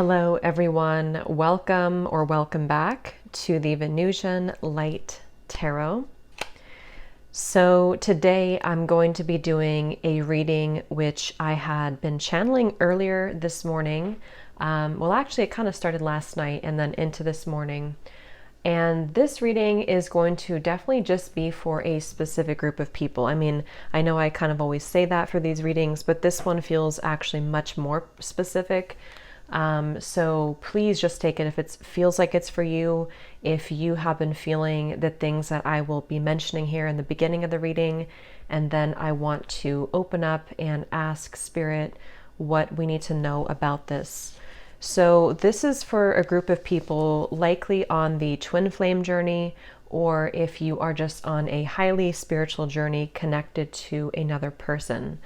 Hello everyone, welcome back to the Venusian Light Tarot. So today I'm going to be doing a reading which I had been channeling earlier this morning. Well, actually it kind of started last night and then into this morning. And this reading is going to definitely just be for a specific group of people. I mean, I know I kind of always say that for these readings, but this one feels actually much more specific. So please just take it if it feels like it's for you. If you have been feeling the things that I will be mentioning here in the beginning of the reading, and then I want to open up and ask Spirit what we need to know about this. So this is for a group of people likely on the twin flame journey, or if you are just on a highly spiritual journey connected to another person.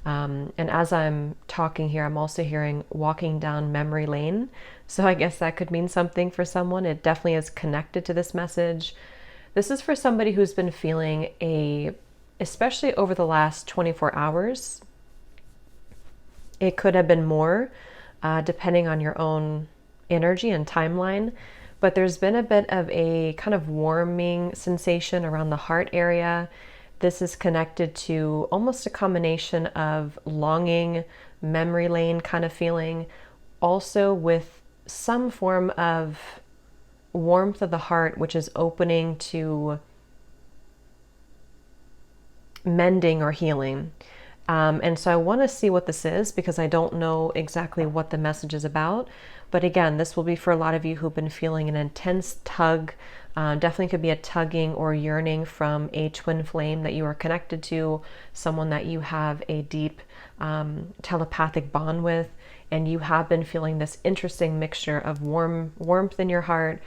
And as I'm talking here, I'm also hearing walking down memory lane. So I guess that could mean something for someone. It definitely is connected to this message. This is for somebody who's been feeling especially over the last 24 hours. It could have been more, depending on your own energy and timeline. But there's been a bit of a kind of warming sensation around the heart area. This is connected to almost a combination of longing, memory lane kind of feeling, also with some form of warmth of the heart, which is opening to mending or healing. And so I want to see what this is because I don't know exactly what the message is about. But again, this will be for a lot of you who've been feeling an intense tug. Definitely could be a tugging or yearning from a twin flame that you are connected to, someone that you have a deep telepathic bond with, and you have been feeling this interesting mixture of warmth in your heart,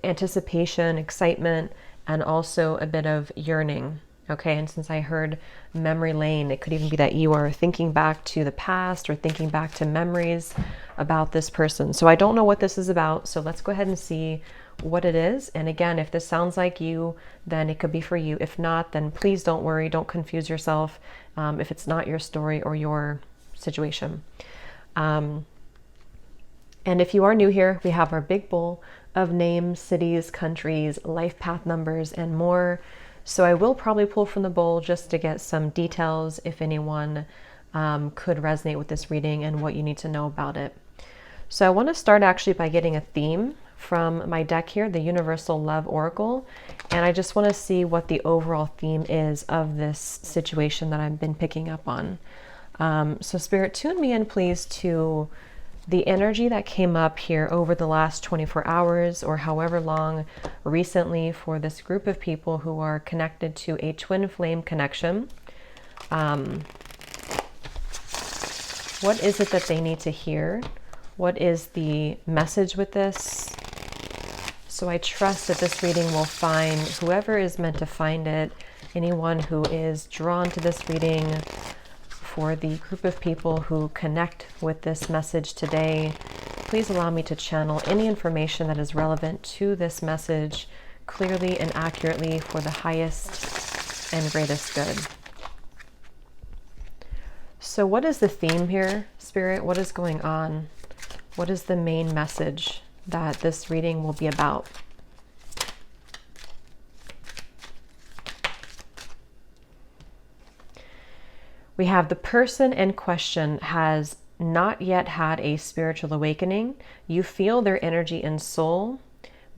anticipation, excitement, and also a bit of yearning. Okay, and since I heard memory lane, it could even be that you are thinking back to the past or thinking back to memories about this person. So I don't know what this is about, so let's go ahead and see what it is. And again, if this sounds like you, then it could be for you. If not, then please don't worry, don't confuse yourself if it's not your story or your situation. And if you are new here, we have our big bowl of names, cities, countries, life path numbers, and more. So I will probably pull from the bowl just to get some details if anyone could resonate with this reading and what you need to know about it. So I want to start actually by getting a theme from my deck here, the Universal Love Oracle. And I just want to see what the overall theme is of this situation that I've been picking up on. So Spirit, tune me in please to the energy that came up here over the last 24 hours or however long recently for this group of people who are connected to a twin flame connection. What is it that they need to hear? What is the message with this? So I trust that this reading will find whoever is meant to find it, anyone who is drawn to this reading. For the group of people who connect with this message today, please allow me to channel any information that is relevant to this message clearly and accurately for the highest and greatest good. So what is the theme here, Spirit? What is going on? What is the main message that this reading will be about? We have the person in question has not yet had a spiritual awakening. You feel their energy and soul,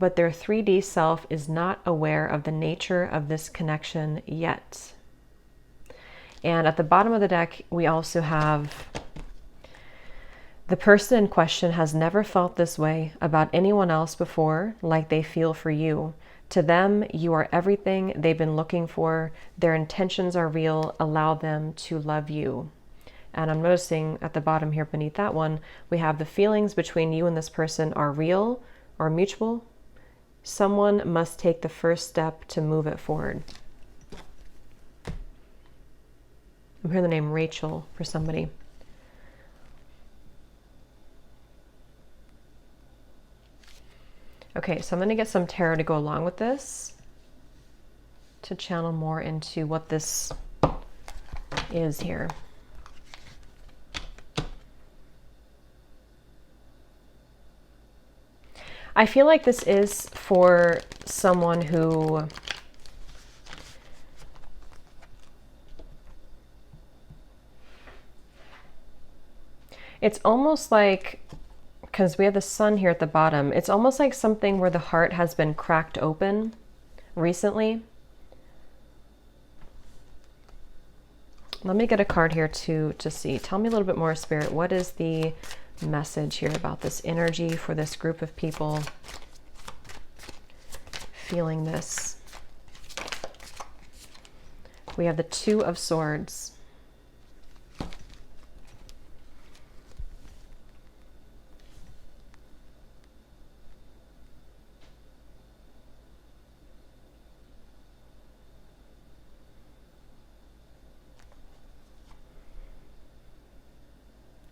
but their 3D self is not aware of the nature of this connection yet. And at the bottom of the deck, we also have the person in question has never felt this way about anyone else before, like they feel for you. To them, you are everything they've been looking for. Their intentions are real. Allow them to love you. And I'm noticing at the bottom here beneath that one, we have the feelings between you and this person are real or mutual. Someone must take the first step to move it forward. I'm hearing the name Rachel for somebody. Okay, so I'm going to get some tarot to go along with this to channel more into what this is here. I feel like this is for someone who it's almost like, because we have the sun here at the bottom, it's almost like something where the heart has been cracked open recently. Let me get a card here to see. Tell me a little bit more, Spirit. What is the message here about this energy for this group of people feeling this? We have the Two of Swords.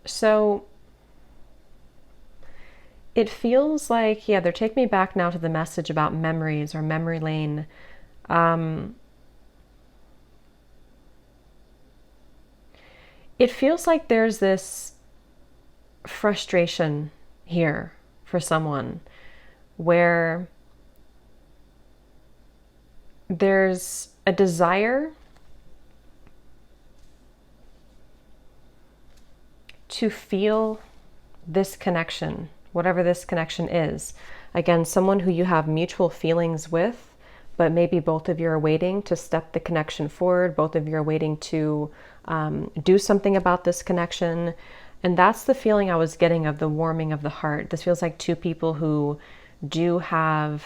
So it feels like, yeah, they're taking me back now to the message about memories or memory lane. It feels like there's this frustration here for someone where there's a desire to feel this connection, whatever this connection is. Again, someone who you have mutual feelings with, but maybe both of you are waiting to step the connection forward. Both of you are waiting to do something about this connection. And that's the feeling I was getting of the warming of the heart. This feels like two people who do have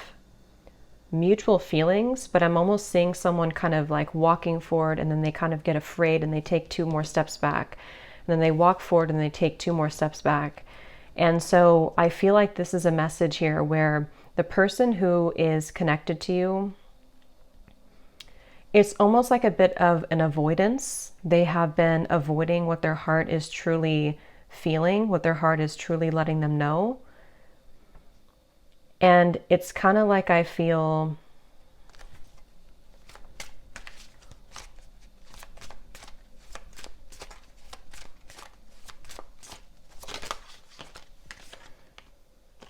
mutual feelings, but I'm almost seeing someone kind of like walking forward and then they kind of get afraid and they take two more steps back. And then they walk forward and they take two more steps back. And so I feel like this is a message here where the person who is connected to you, it's almost like a bit of an avoidance. They have been avoiding what their heart is truly feeling, what their heart is truly letting them know. And it's kind of like I feel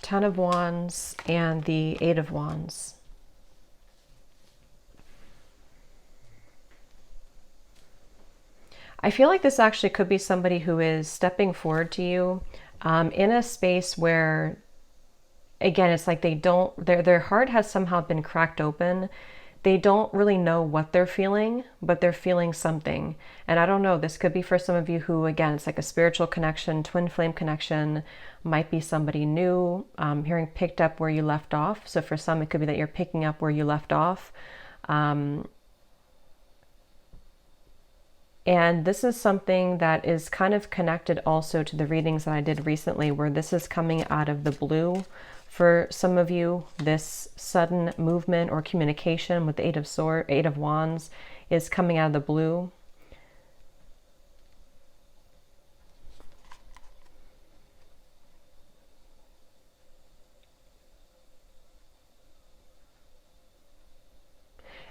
Ten of Wands and the Eight of Wands. I feel like this actually could be somebody who is stepping forward to you in a space where, again, it's like they don't, their heart has somehow been cracked open. They don't really know what they're feeling, but they're feeling something. And I don't know, this could be for some of you who, again, it's like a spiritual connection, twin flame connection, might be somebody new, hearing picked up where you left off. So for some, it could be that you're picking up where you left off. And this is something that is kind of connected also to the readings that I did recently, where this is coming out of the blue. For some of you, this sudden movement or communication with the Eight of Wands is coming out of the blue.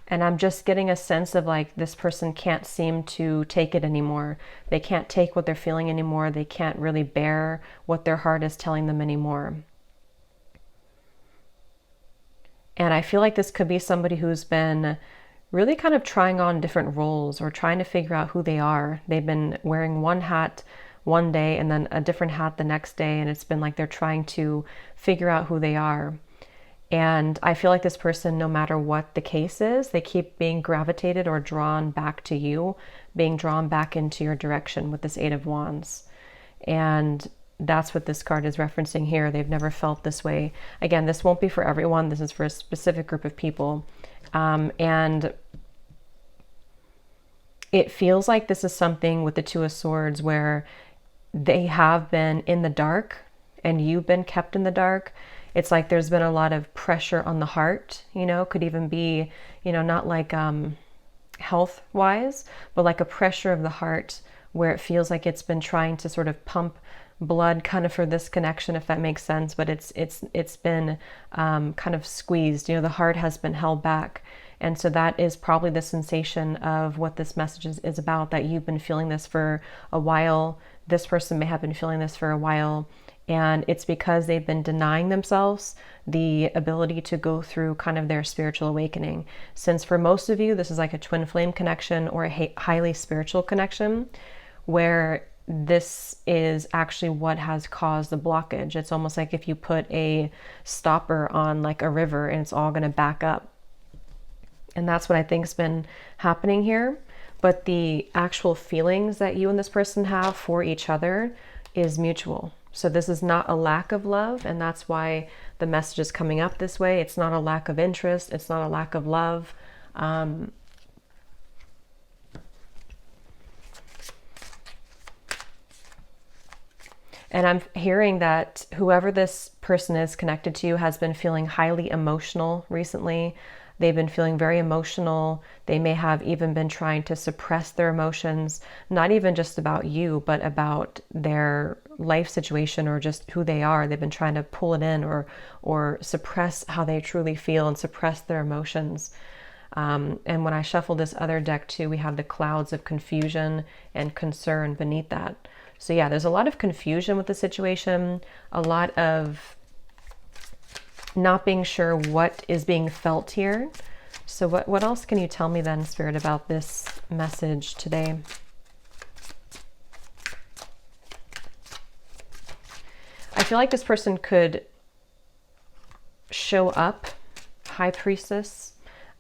And I'm just getting a sense of like this person can't seem to take it anymore. They can't take what they're feeling anymore. They can't really bear what their heart is telling them anymore. And I feel like this could be somebody who's been really kind of trying on different roles or trying to figure out who they are. They've been wearing one hat one day and then a different hat the next day. And it's been like they're trying to figure out who they are. And I feel like this person, no matter what the case is, they keep being gravitated or drawn back to you, being drawn back into your direction with this Eight of Wands. And that's what this card is referencing here. They've never felt this way. Again, this won't be for everyone. This is for a specific group of people. And it feels like this is something with the Two of Swords where they have been in the dark and you've been kept in the dark. It's like there's been a lot of pressure on the heart, you know, could even be, you know, not like health wise, but like a pressure of the heart where it feels like it's been trying to sort of pump blood kind of for this connection, if that makes sense. But it's been kind of squeezed, you know, the heart has been held back. And so that is probably the sensation of what this message is about, that you've been feeling this for a while. This person may have been feeling this for a while. And it's because they've been denying themselves the ability to go through kind of their spiritual awakening. Since for most of you, this is like a twin flame connection or a highly spiritual connection, where this is actually what has caused the blockage. It's almost like if you put a stopper on like a river and it's all going to back up. And that's what I think has been happening here. But the actual feelings that you and this person have for each other is mutual. So this is not a lack of love, and that's why the message is coming up this way. It's not a lack of interest. It's not a lack of love. And I'm hearing that whoever this person is connected to has been feeling highly emotional recently. They've been feeling very emotional. They may have even been trying to suppress their emotions, not even just about you, but about their life situation or just who they are. They've been trying to pull it in or suppress how they truly feel and suppress their emotions. And when I shuffle this other deck too, we have the clouds of confusion and concern beneath that. So yeah, there's a lot of confusion with the situation, a lot of not being sure what is being felt here. So what else can you tell me then, Spirit, about this message today? I feel like this person could show up, High Priestess,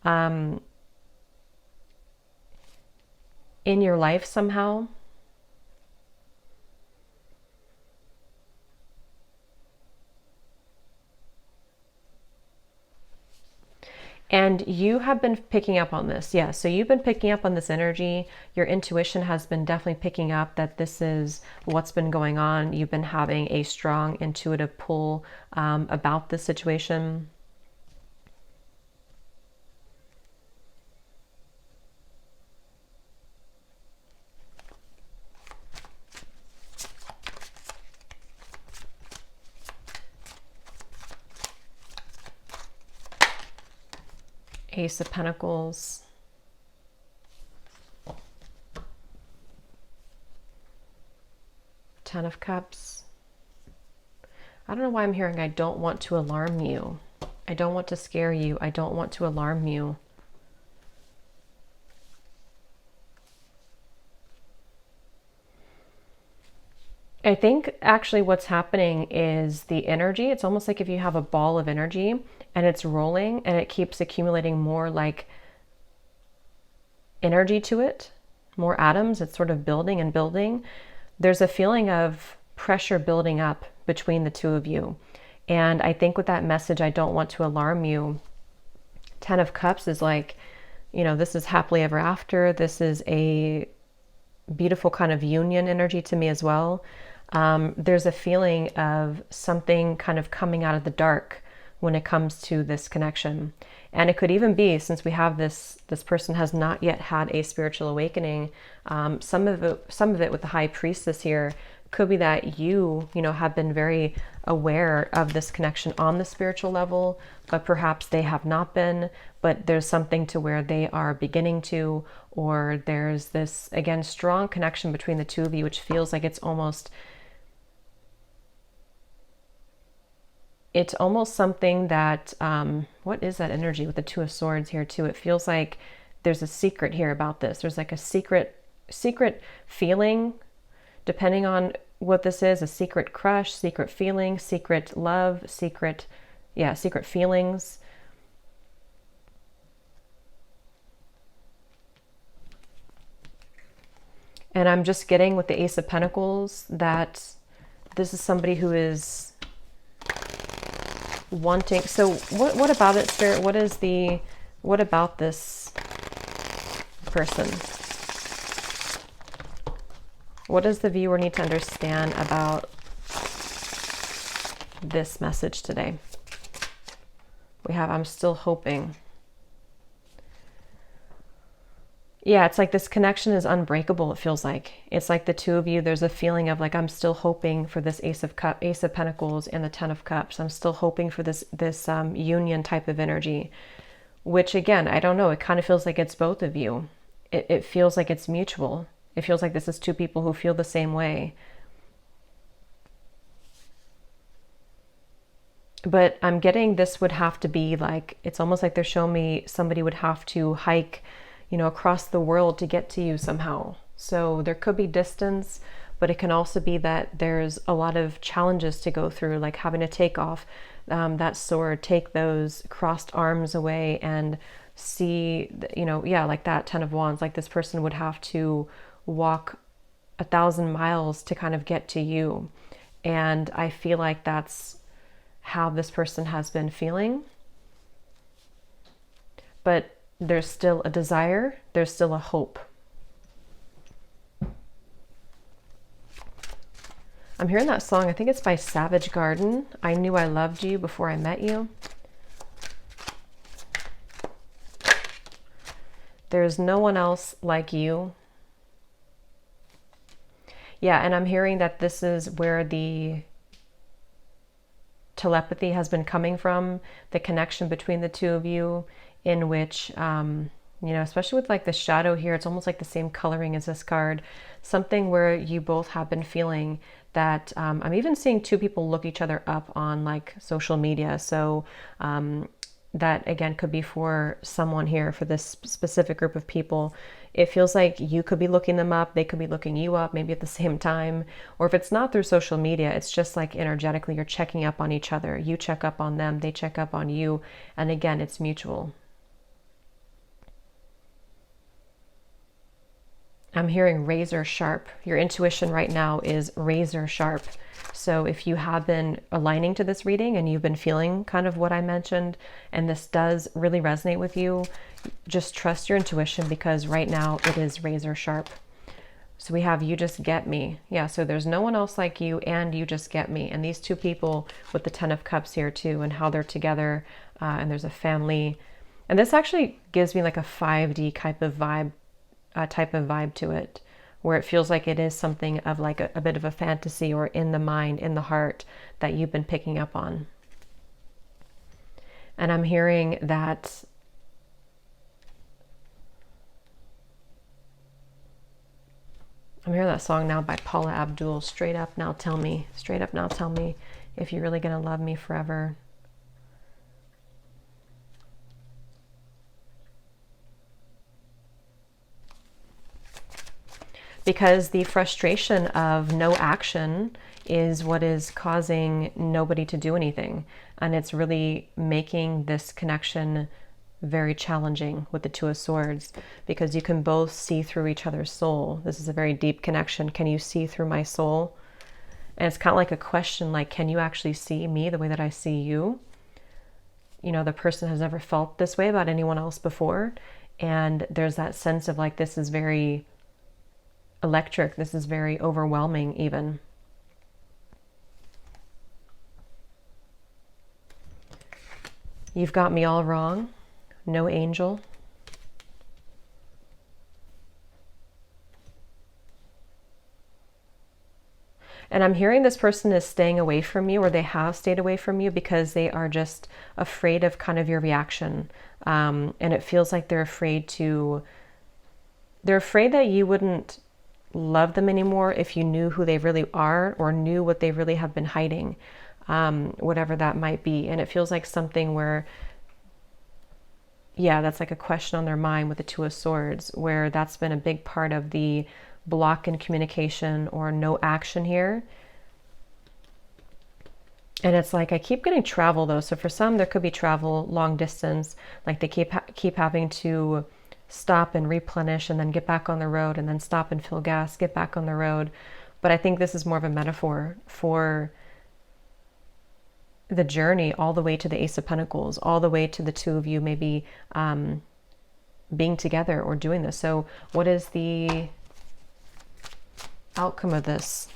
in your life somehow. And you have been picking up on this. Yeah, so you've been picking up on this energy. Your intuition has been definitely picking up that this is what's been going on. You've been having a strong intuitive pull about this situation. Ace of Pentacles. Ten of Cups. I don't know why I'm hearing I don't want to alarm you. I don't want to scare you. I don't want to alarm you. I think actually what's happening is the energy. It's almost like if you have a ball of energy and it's rolling and it keeps accumulating more like energy to it, more atoms. It's sort of building and building. There's a feeling of pressure building up between the two of you. And I think with that message, I don't want to alarm you. Ten of Cups is like, you know, this is happily ever after. This is a beautiful kind of union energy to me as well. There's a feeling of something kind of coming out of the dark when it comes to this connection. And it could even be, since we have this person has not yet had a spiritual awakening, some of it with the High Priestess here could be that you know, have been very aware of this connection on the spiritual level, but perhaps they have not been, but there's something to where they are beginning to, or there's this, again, strong connection between the two of you, which feels like it's almost something that, what is that energy with the Two of Swords here too? It feels like there's a secret here about this. There's like a secret feeling, depending on what this is, a secret crush, secret feeling, secret love, secret feelings. And I'm just getting with the Ace of Pentacles that this is somebody who is wanting. So what about it, Spirit? What about this person? What does the viewer need to understand about this message today? We have, I'm still hoping. Yeah, it's like this connection is unbreakable, it feels like. It's like the two of you, there's a feeling of like, I'm still hoping for this Ace of Pentacles and the Ten of Cups. I'm still hoping for this union type of energy, which again, I don't know, it kind of feels like it's both of you. It feels like it's mutual. It feels like this is two people who feel the same way. But I'm getting this would have to be like, it's almost like they're showing me somebody would have to hike, across the world to get to you somehow. So there could be distance, but it can also be that there's a lot of challenges to go through, like having to take off that sword, take those crossed arms away, and see, yeah, like that 10 of Wands, like this person would have to walk 1,000 miles to kind of get to you. And I feel like that's how this person has been feeling. But there's still a desire, there's still a hope. I'm hearing that song, I think it's by Savage Garden, I Knew I Loved You Before I Met You. There's no one else like you. Yeah, and I'm hearing that this is where the telepathy has been coming from, the connection between the two of you, in which, especially with like the shadow here, it's almost like the same coloring as this card, something where you both have been feeling that, I'm even seeing two people look each other up on like social media. So that again could be for someone here, for this specific group of people. It feels like you could be looking them up, they could be looking you up, maybe at the same time. Or if it's not through social media, it's just like energetically you're checking up on each other. You check up on them, they check up on you. And again, it's mutual. I'm hearing razor sharp. Your intuition right now is razor sharp. So if you have been aligning to this reading and you've been feeling kind of what I mentioned, and this does really resonate with you, just trust your intuition, because right now it is razor sharp. So we have You Just Get Me. Yeah, so there's no one else like you, and you just get me. And these two people with the 10 of Cups here too, and how they're together, and there's a family. And this actually gives me like a 5D type of vibe to it, where it feels like it is something of like a bit of a fantasy, or in the mind, in the heart, that you've been picking up on. And I'm hearing that song now by Paula Abdul, Straight Up Now Tell Me, Straight Up Now Tell Me If You're Really Gonna Love Me Forever. Because the frustration of no action is what is causing nobody to do anything. And it's really making this connection very challenging with the Two of Swords, because you can both see through each other's soul. This is a very deep connection. Can you see through my soul? And it's kind of like a question, like, can you actually see me the way that I see you? The person has never felt this way about anyone else before. And there's that sense of like, this is very electric. This is very overwhelming even. You've got me all wrong. No angel. And I'm hearing this person is staying away from you, or they have stayed away from you, because they are just afraid of kind of your reaction. And it feels like they're afraid that you wouldn't love them anymore if you knew who they really are, or knew what they really have been hiding, whatever that might be. And it feels like something where, yeah, that's like a question on their mind with the Two of Swords, where that's been a big part of the block in communication or no action here. And it's like, I keep getting travel though. So for some, there could be travel long distance, like they keep having to stop and replenish and then get back on the road, and then stop and fill gas, get back on the road. But I think this is more of a metaphor for the journey all the way to the Ace of Pentacles, all the way to the two of you maybe being together or doing this. So what is the outcome of this?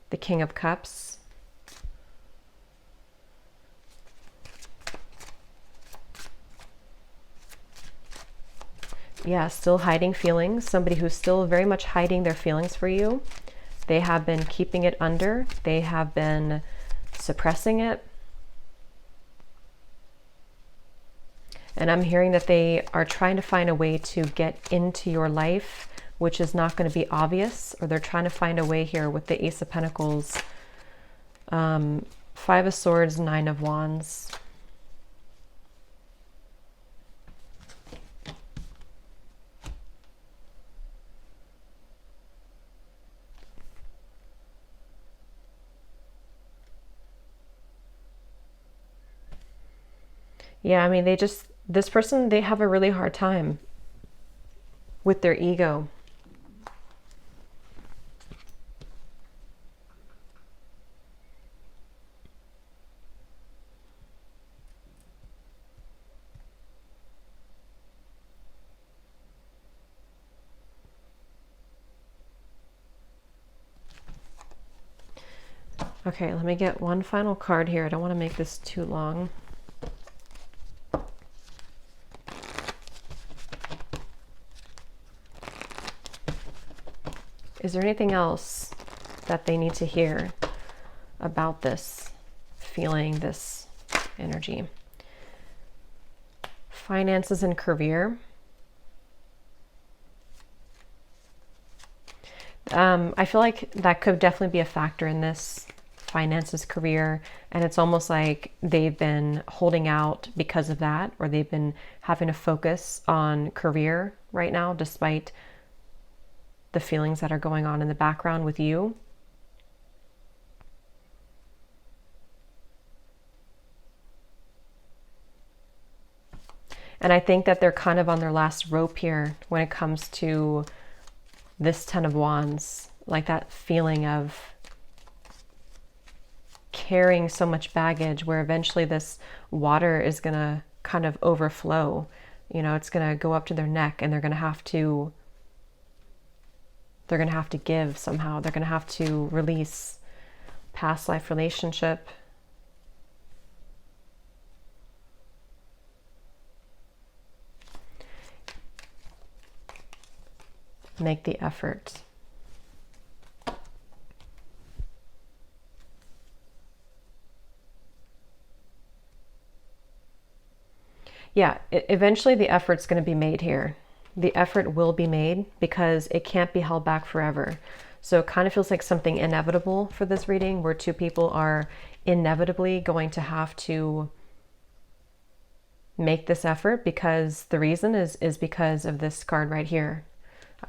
The King of Cups. Yeah, still hiding feelings. Somebody who's still very much hiding their feelings for you. They have been keeping it under. They have been suppressing it. And I'm hearing that they are trying to find a way to get into your life, which is not going to be obvious, or they're trying to find a way here with the Ace of Pentacles. Five of Swords, Nine of Wands. Yeah, I mean, this person, they have a really hard time with their ego. Okay, let me get one final card here. I don't want to make this too long. Is there anything else that they need to hear about this feeling, this energy? Finances and career. I feel like that could definitely be a factor in this. Finances, career, and it's almost like they've been holding out because of that, or they've been having to focus on career right now despite the feelings that are going on in the background with you. And I think that they're kind of on their last rope here when it comes to this Ten of Wands, like that feeling of carrying so much baggage where eventually this water is going to kind of overflow. You know, it's going to go up to their neck and they're going to have to give somehow. They're going to have to release past life relationship. Make the effort. Yeah, eventually the effort's going to be made here. The effort will be made because it can't be held back forever. So it kind of feels like something inevitable for this reading where two people are inevitably going to have to make this effort, because the reason is because of this card right here.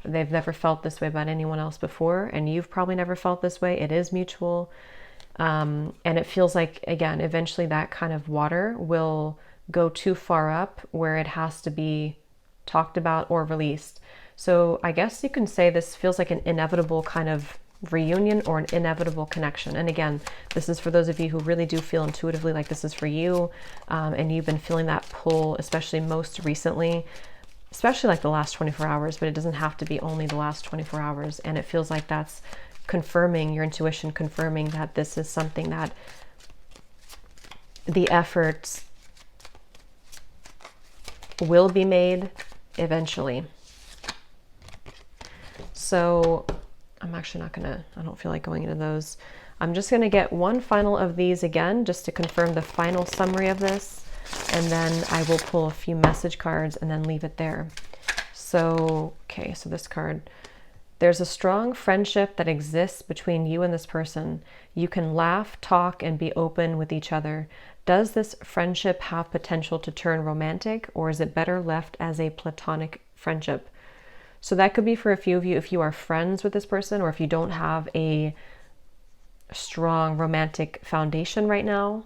They've never felt this way about anyone else before, and you've probably never felt this way. It is mutual. And it feels like, again, eventually that kind of water will go too far up where it has to be talked about or released. So I guess you can say this feels like an inevitable kind of reunion or an inevitable connection. And again, this is for those of you who really do feel intuitively like this is for you, and you've been feeling that pull, especially most recently, especially like the last 24 hours, but it doesn't have to be only the last 24 hours. And it feels like that's confirming your intuition, confirming that this is something that the efforts will be made eventually. So I'm actually not gonna, I don't feel like going into those. I'm just gonna get one final of these again, just to confirm the final summary of this. And then I will pull a few message cards and then leave it there. So, okay, so this card, there's a strong friendship that exists between you and this person. You can laugh, talk, and be open with each other. Does this friendship have potential to turn romantic, or is it better left as a platonic friendship? So that could be for a few of you if you are friends with this person, or if you don't have a strong romantic foundation right now.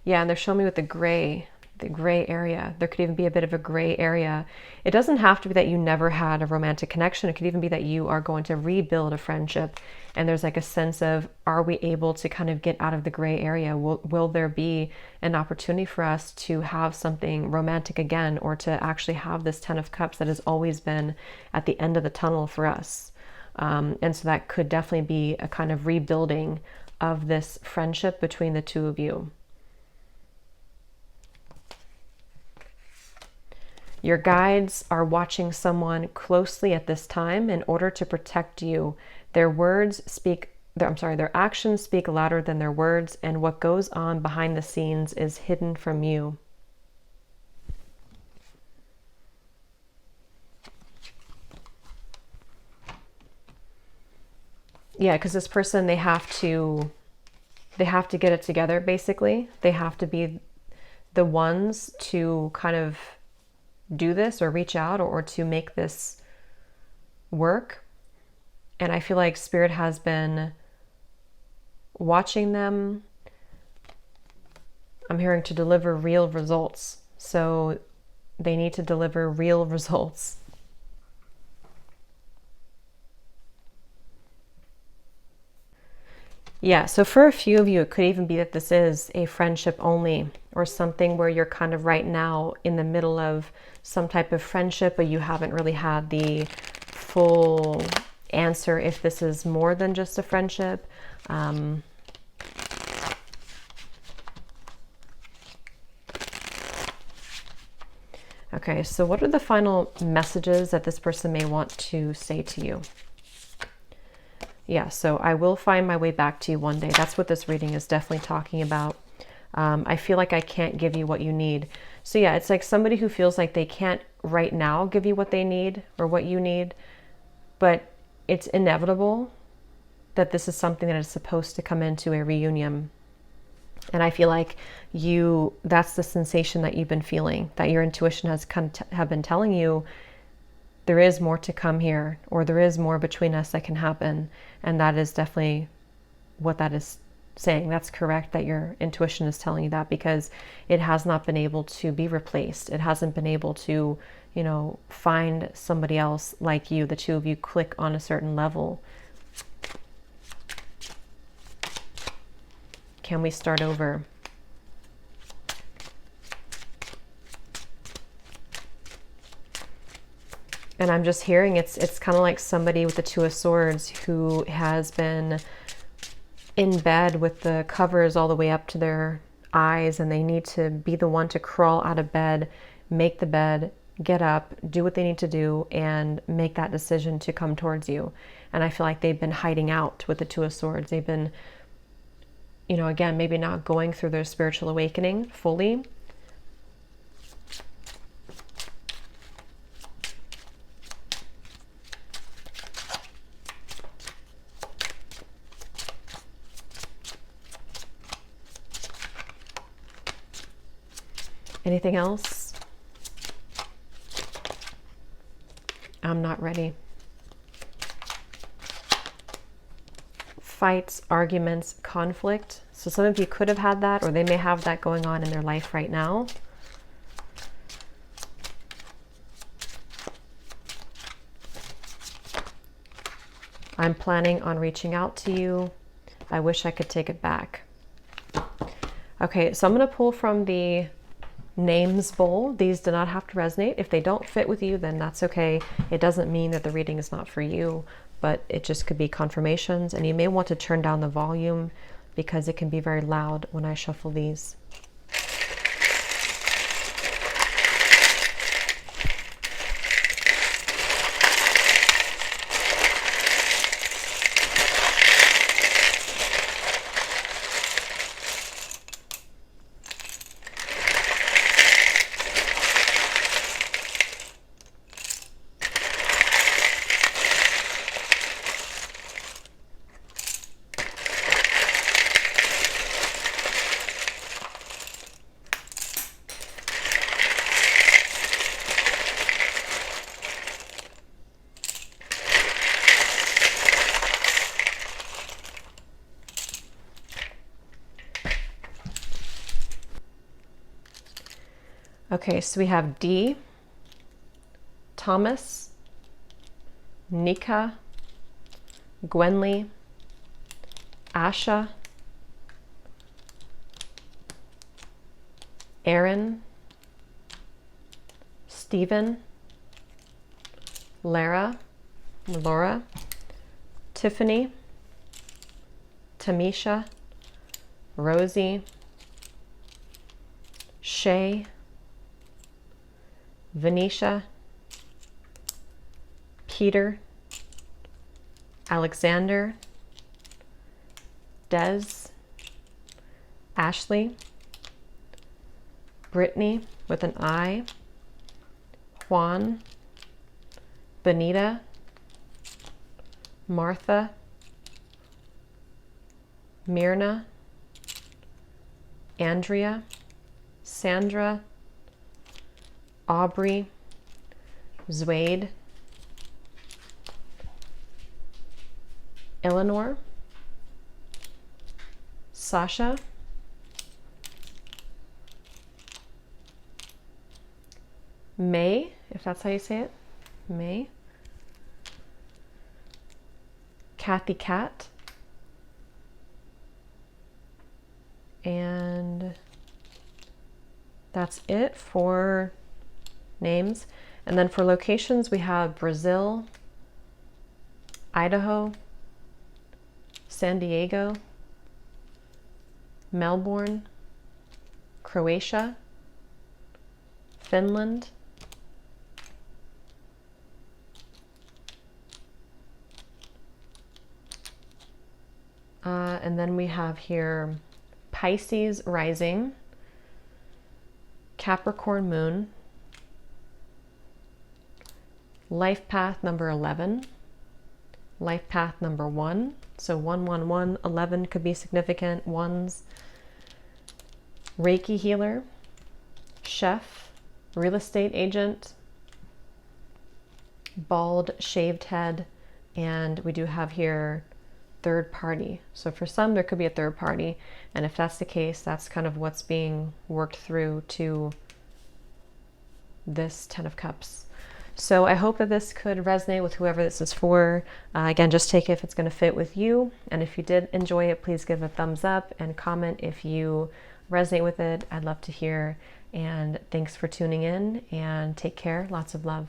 Yeah, and they're showing me with the gray area. There could even be a bit of a gray area. It doesn't have to be that you never had a romantic connection. It could even be that you are going to rebuild a friendship. And there's like a sense of, are we able to kind of get out of the gray area? Will there be an opportunity for us to have something romantic again, or to actually have this Ten of Cups that has always been at the end of the tunnel for us? And so that could definitely be a kind of rebuilding of this friendship between the two of you. Your guides are watching someone closely at this time in order to protect you. Their actions speak louder than their words, and what goes on behind the scenes is hidden from you. yeah, because this person, they have to get it together, basically. They have to be the ones to kind of do this or reach out or to make this work. And I feel like Spirit has been watching them. I'm hearing to deliver real results. So they need to deliver real results. Yeah, so for a few of you, it could even be that this is a friendship only, or something where you're kind of right now in the middle of some type of friendship, but you haven't really had the full answer if this is more than just a friendship. Okay, so what are the final messages that this person may want to say to you? Yeah, so I will find my way back to you one day. That's what this reading is definitely talking about. I feel like I can't give you what you need. So yeah, it's like somebody who feels like they can't right now give you what they need or what you need, but it's inevitable that this is something that is supposed to come into a reunion. And I feel like that's the sensation that you've been feeling, that your intuition has have been telling you there is more to come here, or there is more between us that can happen. And that is definitely what that is saying. That's correct, that your intuition is telling you that, because it has not been able to be replaced. It hasn't been able to, find somebody else like you. The two of you click on a certain level. Can we start over? And I'm just hearing it's kind of like somebody with the Two of Swords who has been in bed with the covers all the way up to their eyes, and they need to be the one to crawl out of bed, make the bed, get up, do what they need to do, and make that decision to come towards you. And I feel like they've been hiding out with the Two of Swords. They've been, again, maybe not going through their spiritual awakening fully. Anything else? I'm not ready. Fights, arguments, conflict. So some of you could have had that, or they may have that going on in their life right now. I'm planning on reaching out to you. I wish I could take it back. Okay, so I'm going to pull from the names bowl. These do not have to resonate. If they don't fit with you, then that's okay. It doesn't mean that the reading is not for you, but it just could be confirmations, and you may want to turn down the volume because it can be very loud when I shuffle these. Okay, so we have D, Thomas, Nika, Gwenly, Asha, Aaron, Stephen, Laura, Tiffany, Tamisha, Rosie, Shay, Venetia, Peter, Alexander, Des, Ashley, Brittany with an I, Juan, Benita, Martha, Myrna, Andrea, Sandra, Aubrey, Zwade, Eleanor, Sasha, May, if that's how you say it, May, Kathy Cat, and that's it for names. And then for locations, we have Brazil, Idaho, San Diego, Melbourne, Croatia, Finland, and then we have here Pisces rising, Capricorn moon, life path number 11, life path number 1, so 111, 11 could be significant ones, Reiki healer, chef, real estate agent, bald shaved head, and we do have here third party. So for some, there could be a third party, and if that's the case, that's kind of what's being worked through to this 10 of Cups. So I hope that this could resonate with whoever this is for. Again, just take it if it's going to fit with you, and if you did enjoy it, please give a thumbs up and comment if you resonate with it. I'd love to hear, and thanks for tuning in, and take care. Lots of love.